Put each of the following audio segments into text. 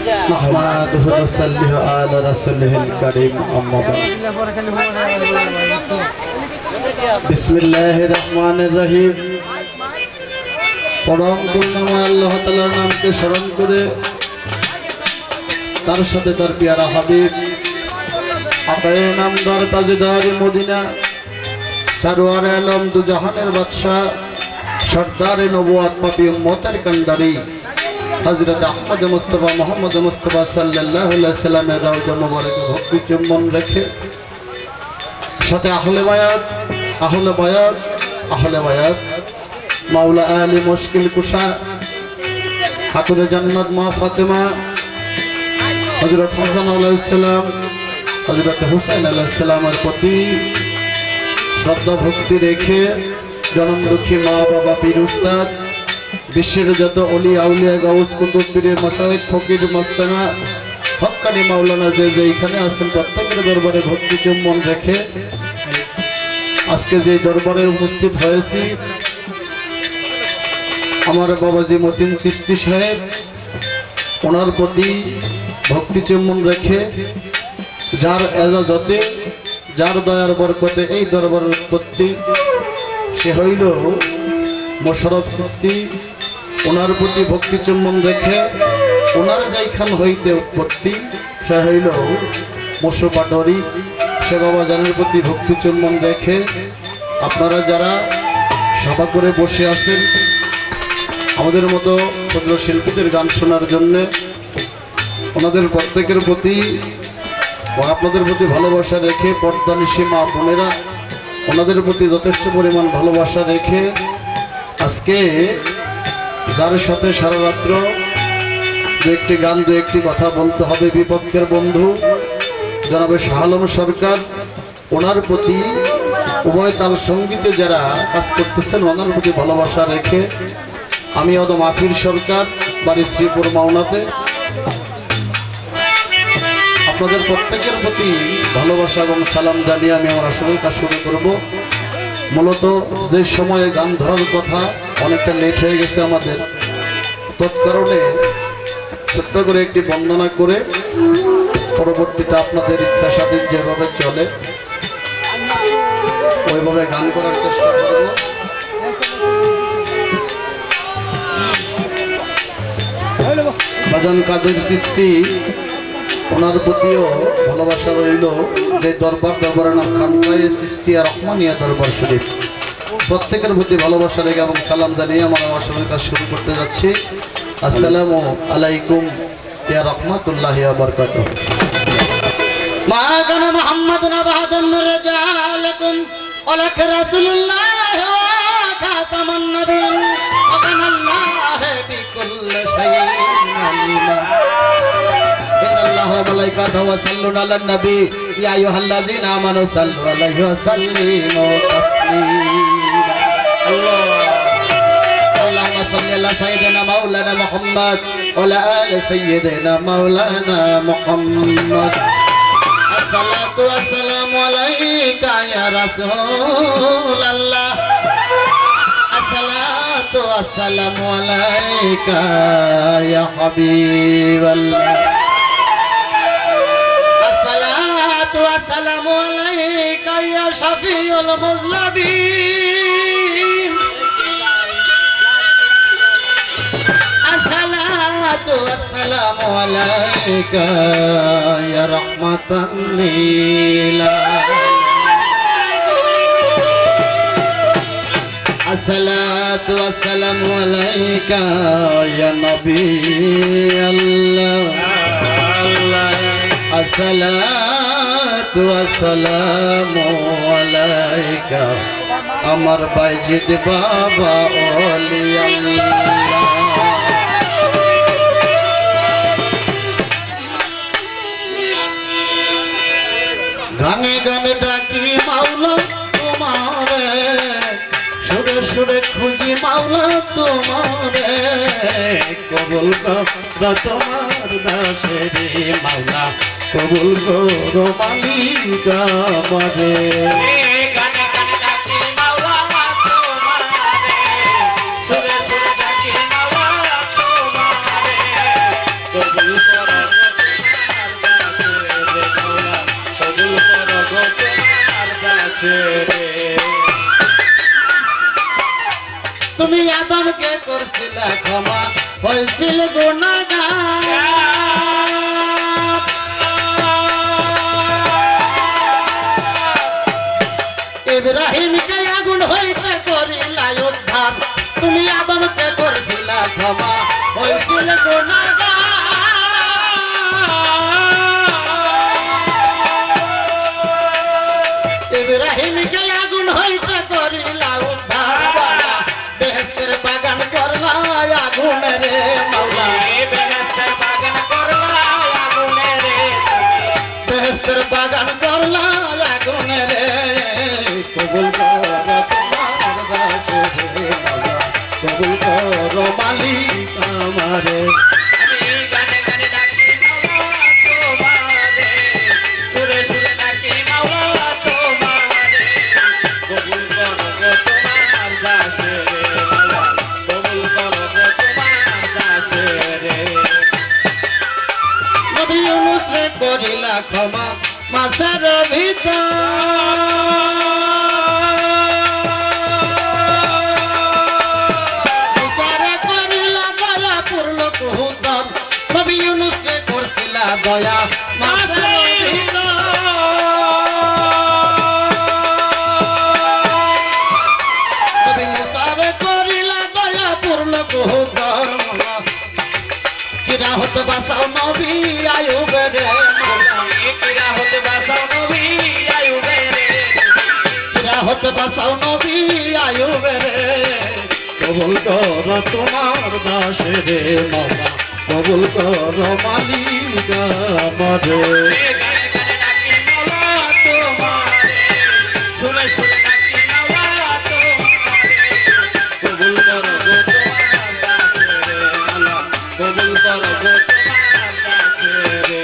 نحمده ونصلي على رسوله الكريم أما بعد بسم الله الرحمن الرحيم পরম করুণাময় আল্লাহ তাআলার নামকে স্মরণ করে তার সাথে তার প্যারা হাবিব আকায়ে নামদার তাজদার মদিনা সরওয়ার আলম দু জাহানের বাদশা সরদার নবুয়ত পাপী উম্মতের কান্ডারি হযরত আহমদ মুস্তাফা মুহাম্মদ মুস্তাফা সাল্লাল্লাহু আলাইহি ওয়াসাল্লামের রওজা মুবারকে ভক্তি চুম্বন রেখে সাথে আহলে বায়াত মাওলা আলী মুশকিল কুশা খাতুনে জান্নাত মা ফাতেমা হযরত হাসান আলাইহিস সালাম হযরত হুসাইন আলাইহিস সালামের প্রতি শ্রদ্ধা ভক্তি রেখে জনম দুঃখী মা বাবা পীর উস্তাদ বিশ্বের যত অলি আউলিয়া গাউস কুতুব পীরের মাশায়েখ ফকির মাস্তানা হক্কানি মাওলানা যে এইখানে আছেন প্রত্যেকের দরবারে ভক্তি চুম্বন রেখে আজকে যে দরবারে উপস্থিত হয়েছি আমার বাবাজি মতিন চিশতি সাহেব ওনার প্রতি ভক্তি চুম্বন রেখে যার এজাজতে যার দয়ার বরকতে এই দরবারের উৎপত্তি সে হইল মোশাররফ চিশতি ওনার প্রতি ভক্তি চুম্বন রেখে ওনার যাইখান হইতে উৎপত্তি সে হইল মোশো পাটোয়ারি সে বাবা জানের প্রতি ভক্তি চুম্বন রেখে আপনারা যারা সভা করে বসে আছেন আমাদের মতো ক্ষুদ্র শিল্পীদের গান শোনার জন্যে ওনাদের প্রত্যেকের প্রতি আপনাদের প্রতি ভালোবাসা রেখে পর্দানিশী মা বোনেরা ওনাদের প্রতি যথেষ্ট পরিমাণ ভালোবাসা রেখে আজকে যার সাথে সারা রাত্র দু একটি গান দু একটি কথা বলতে হবে বিপক্ষের বন্ধু জনাবে শাহ আলম সরকার ওনার প্রতি উভয় তাল সঙ্গীতে যারা কাজ করতেছেন ওনার প্রতি ভালোবাসা রেখে আমি অদম আফির সরকার বাড়ি শ্রীপুর মাওনাতে আপনাদের প্রত্যেকের প্রতি ভালোবাসা এবং সালাম জানিয়ে আমি আমার আসলে কাজ শুরু করব। মূলত যে সময়ে গান ধরার কথা অনেকটা লেট হয়ে গেছে আমাদের, তৎকারণে ছোট্ট করে একটি বন্দনা করে পরবর্তীতে আপনাদের ইচ্ছা স্বাধীন যেভাবে চলে ওইভাবে গান করার চেষ্টা করব। বাজান কাদের চিশতি ওনার প্রতিও ভালোবাসা রইল যে দরবারের নাম খানকায়ে চিশতিয়া রহমানিয়া দরবার শরীফ। প্রত্যেকের প্রতি ভালোবাসা রেখে এবং সালাম জানিয়ে আমার সবার কাজ শুরু করতে যাচ্ছি। আসসালামু আলাইকুম ইয়া রাহমাতুল্লাহি ওয়া বারাকাতুহু। মা কানা মুহাম্মাদুন আবাদান রিজালাকুম ওয়া লাক রাসূলুল্লাহ ওয়া খাতামান নবিয়্যিন ওয়া কানা আল্লাহু বিকুল্লি শাইইন আলিমা। ইন্নাল্লাহা ওয়া মালাইকাতাহু ইয়াসাল্লুনা আলান নবী ইয়া আইয়ুহাল্লাযীনা আমানু সাল্লু আলাইহি ওয়া সাল্লিমু তাসলিমা। আল্লাহুম্মা সাল্লি আলা সাইয়্যিদিনা মাওলানা মুহাম্মদ ওয়া আলা আলি সাইয়্যিদিনা মাওলানা মুহাম্মদ। আসসালাতু ওয়াসসালামু আলাইকা ইয়া রাসূলুল্লাহ। আসসালাতু ওয়াসসালামু আলাইকা ইয়া হাবিবাল্লাহ। আসসালাতু ওয়াসসালামু আলাইকা ইয়া শাফিউল মুযলিমিন। আসসালাতু ওয়াসসালামু আলাইকা ইয়া রাহমাতান লিল আলামিন। আসসালাতু ওয়াসসালামু আলাইকা ইয়া নবী আল্লাহ। আসসালাতু ওয়াসসালামু আলাইকা আমার বাইজিদ বাবা ওলি আল্লাহ। গানে গানে ডাকি মাওলা তোমারে, সুরে সুরে খুঁজি মাওলা তোমারে, কবুল করো তোমার দাসেরে মাওলা, কবুল করো মালিক আমারে। গানে গানে ডাকি মাওলা তোমারে, সুরে সুরে ডাকি মাওলা তোমারে, কবুল করো তুমি আদমকে করছিলে ক্ষমা হয়েছিল গুনাহগার ইব্রাহিমকে আগুন হইতে করিলা উদ্ধার তুমি আদমকে করছিলে ক্ষমা হয়েছিল গুনাহগার ইব্রাহিমকে আগুন হইতে করিলা উদ্ধার বেহেশতের বাগান করলা আগুনে রে মাওলা বেহেশতের বাগান করলা আগুনে রে বেহেশতের বাগান করলা আগুনে রে কবুল কর তোমার দাসে রে মাওলা কবুল কর মালিক আমারে আমি গানে গানে ডাকি মাওলা তোমারে সুরে সুরে ডাকি মাওলা তোমারে কবুল করো তোমার দাসে রে মাওলা কবুল করো তোমার দাসে রে নবী ইউনূস রে করিলা ক্ষমা মাছের ভিতর মুসারে করিলা দয়া পূর্ণ কুহুতর নবী ইউনূস রে করছিলা দয়া মাছের ভিতর নবী মুসারে করিলা দয়া পূর্ণ কুহুতর কিরা হতে বাসাও নবী আয়ুবে রে মাওলা কিরা হতে বাসাও নবী আয়ুবে রে কিরা হতে বাসাও নবী আয়ুবে রে কবুল কর তোমার দাসে রে মাওলা কবুল কর মালিক আমারে গানে গানে ডাকি মাওলা তোমারে সুরে সুরে ডাকি মাওলা তোমারে কবুল করো তোমার দাসে রে মাওলা কবুল করো তোমার দাসে রে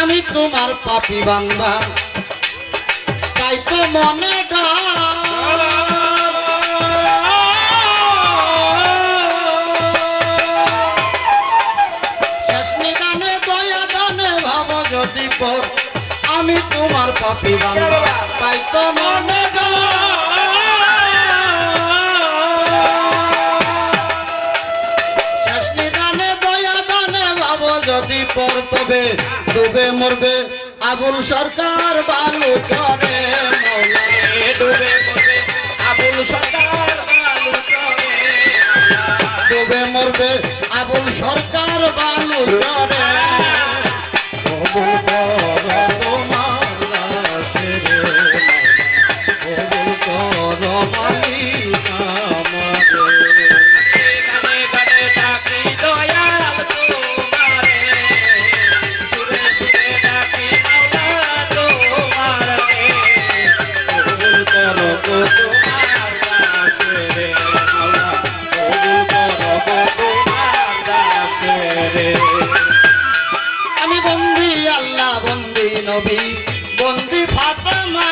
আমি তোমার পাপী বান্দা তাই তো মনে ডর শেষ নিদানে দয়া দানে ভাব যদি পর আমি তোমার পাপী বান্দা তাই তো মনে ডর শেষ নিদানে দয়া দানে ভাব যদি পর তবে ডুবে মরবে আবুল সরকার বালু চরে মৌলা ডুবে মরবে আবুল সরকার বালু চরে ডুবে মরবে আবুল সরকার বালু চরে কবুল কর তোমার দাসে রে মৌলা, কবুল কর মালিক আমারে গানে গানে ডাকি দয়াল তোমারে সুরে সুরে ডাকি মাওলা তোমারে কবুল করো তোমার দাসে রে মাওলা কবুল করো তোমার দাসে রে আমি বন্দি আল্লাহ বন্দি নবী বন্দি ফাতেমা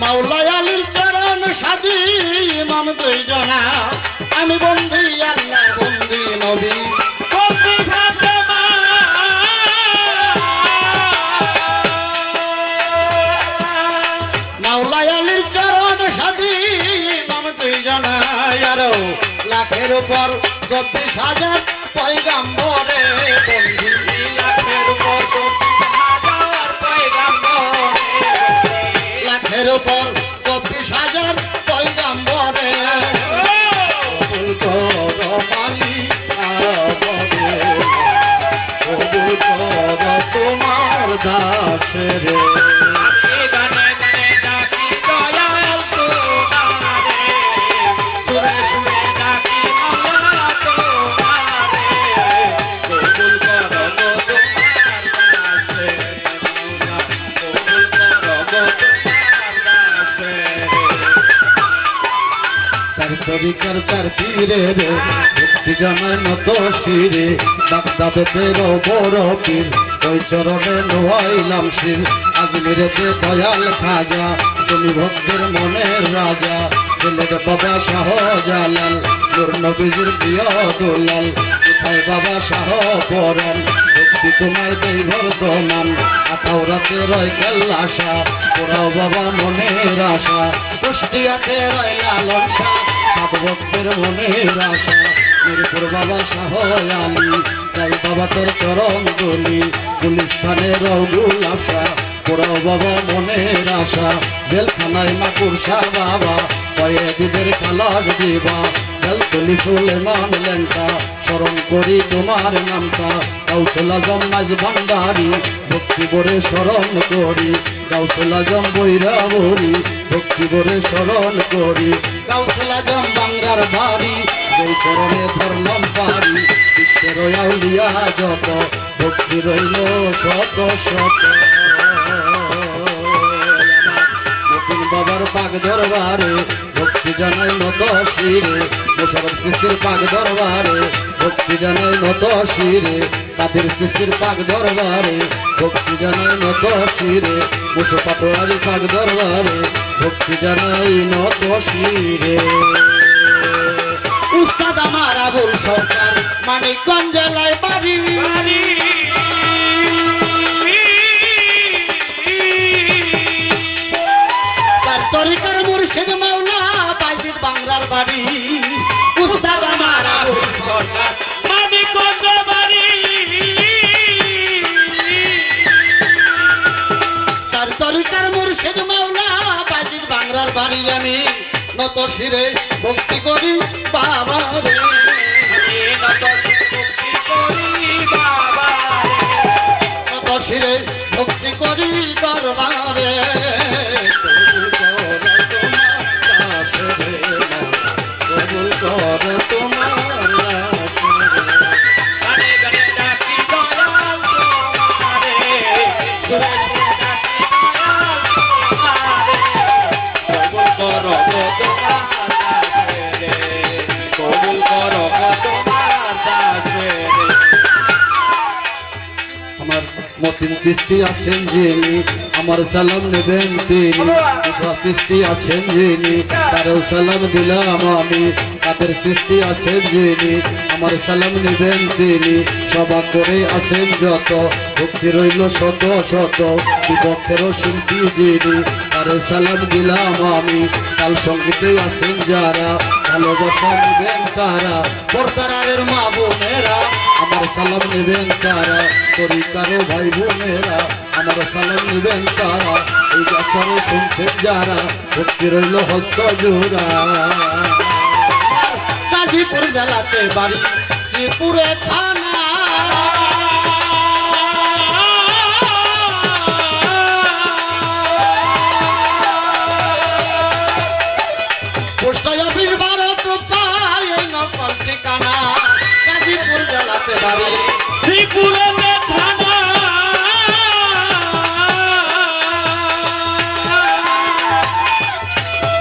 মাওলা আলীর চরণ সাদি ইমাম দুইজনা আমি বন্দি আল্লাহ বন্দি নবী বন্দি ফাতেমা মাওলা আলীর চরণ সাদি ইমাম দুইজনা আরো লাখের উপর 24,000 পয়গাম্বরে বন্দি লাখের উপর 24,000 পয়গাম্বরে লাখের উপর 24,000 পয়গাম্বরে কবুল কর মালিক আমারে কবুল কর তোমার দাসে রে গানে গানে ডাকি দয়াল তোমারে সুরে সুরে ডাকি মাওলা তোমারে কবুল করো তোমার দাসে মাওলা কবুল করো তোমার দাসে চার তরিকার চার পীরে রে ভক্তি জানার নত শিরে বাগদাদের বড় পীর ওই চরণে নোয়াইলাম শির আজমিরেতে দয়াল খাজা তুমি ভক্তের মনের রাজা ছেলের বাবা শাহজালাল নূর নবীজির প্রিয় দুলাল কোথায় বাবা শাহ পরাণ ভক্তি তোমায় দেই বর্তমান আঠাও রাতে রয় কেল্লাসা ওরাও বাবা মনের আশা কুষ্টিয়াতে রয় লালন শাহ সাত ভক্তের মনের আশা মিরপুর বাবা শাহ আলী চাই বাবা তোর চরণ গলি গুলিস্থানের রৌগুল আশা ওরাও বাবা মনের আশা জেলখানায় মাকুর শাহ বাবা কয়েদিদের খালাস দিবা জলতলি সুলেমান লেঙ্কা স্মরণ করি তোমার নামটা কাউসুল আজম মাঝ ভান্ডারি ভক্তি করে স্মরণ করি কাউসুল আজম বৈরাবরী ভক্তি করে স্মরণ করি কাউসুল আজম বাংলার বাড়ি যেই চরণে ধরলাম পারি বিশ্বের আউলিয়া যত ভক্তি রইল শত শত নতুন বাবার পাক দরবারে ভক্তি জানাই নত শিরে মোশারফ সৃষ্টির পাক দরবারে ভক্তি জানাই নত শিরে কাদের সৃষ্টির পাক দরবারে ভক্তি জানাই নত শিরে মুসো পাটোয়ারি পাক দরবারে ভক্তি জানাই নত শিরে উস্তাদ আমার আবুল সরকার মানিকগঞ্জ জেলায় বাড়ি তরিকার মুর্শিদ মাওলা বাইজিদ বাংলার বাড়ি উস্তাদ আমার আবুল সরকার মানিকগঞ্জ বাড়ি তার তরিকার মুর্শিদ মাওলা বাইজিদ বাংলার বাড়ি আমি নত শিরে ভক্তি করি বাবা রে নত শিরে ভক্তি করি দরবারে মতিন চিস্তি আছেন যিনি আমার সালাম নেবেন তিনি সৃষ্টি আছেন যিনি তারও সালাম দিলাম আমি তাদের সৃষ্টি আছেন যিনি আমার সালাম নেবেন তিনি সভা করে আছেন যত ভক্তি রইল শত শত বিপক্ষেরও শিল্পী যিনি তারও সালাম দিলাম আমি কাল সঙ্গীতে আছেন যারা ভালোবাসা নেবেন তারা পর্দারের মা বোনেরা আমার সালাম নেবেন তারা তরিকারও ভাই বোনেরা আমার সালাম নেবেন তারা এই আসরে শুনছেন যারা ভক্তি রইল হস্ত জোড়া গাজীপুর জেলাতে বাড়ি শ্রীপুরে থানা পোস্ট অফিস ভারত পায় এই নকল ঠিকানা গাজীপুর জেলাতে বাড়ি শ্রীপুরে থানা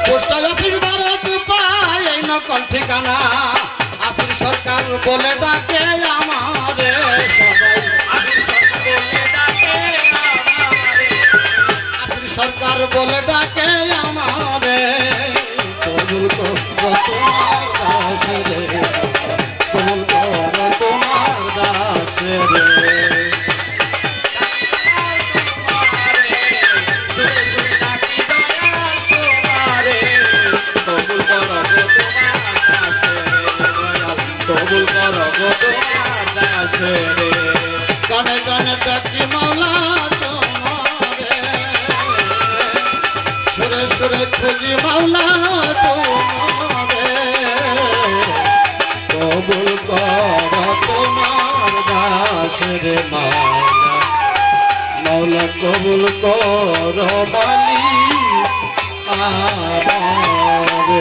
পোস্ট অফিস ভারত পায় এই নকল ঠিকানা আফির সরকার বলে ডাকে আমারে সবাই আফির সরকার বলে ডাকে আমারে কবুল করো তোমার দাসে রে কবুল করো তোমার দাসে রে গানে গানে ডাকি মাওলা তোমারে সুরে সুরে খুঁজি মাওলা তোমারে কবুল কর তোমার দাসের মাওলা মাওলা কবুল কর মালি আমারে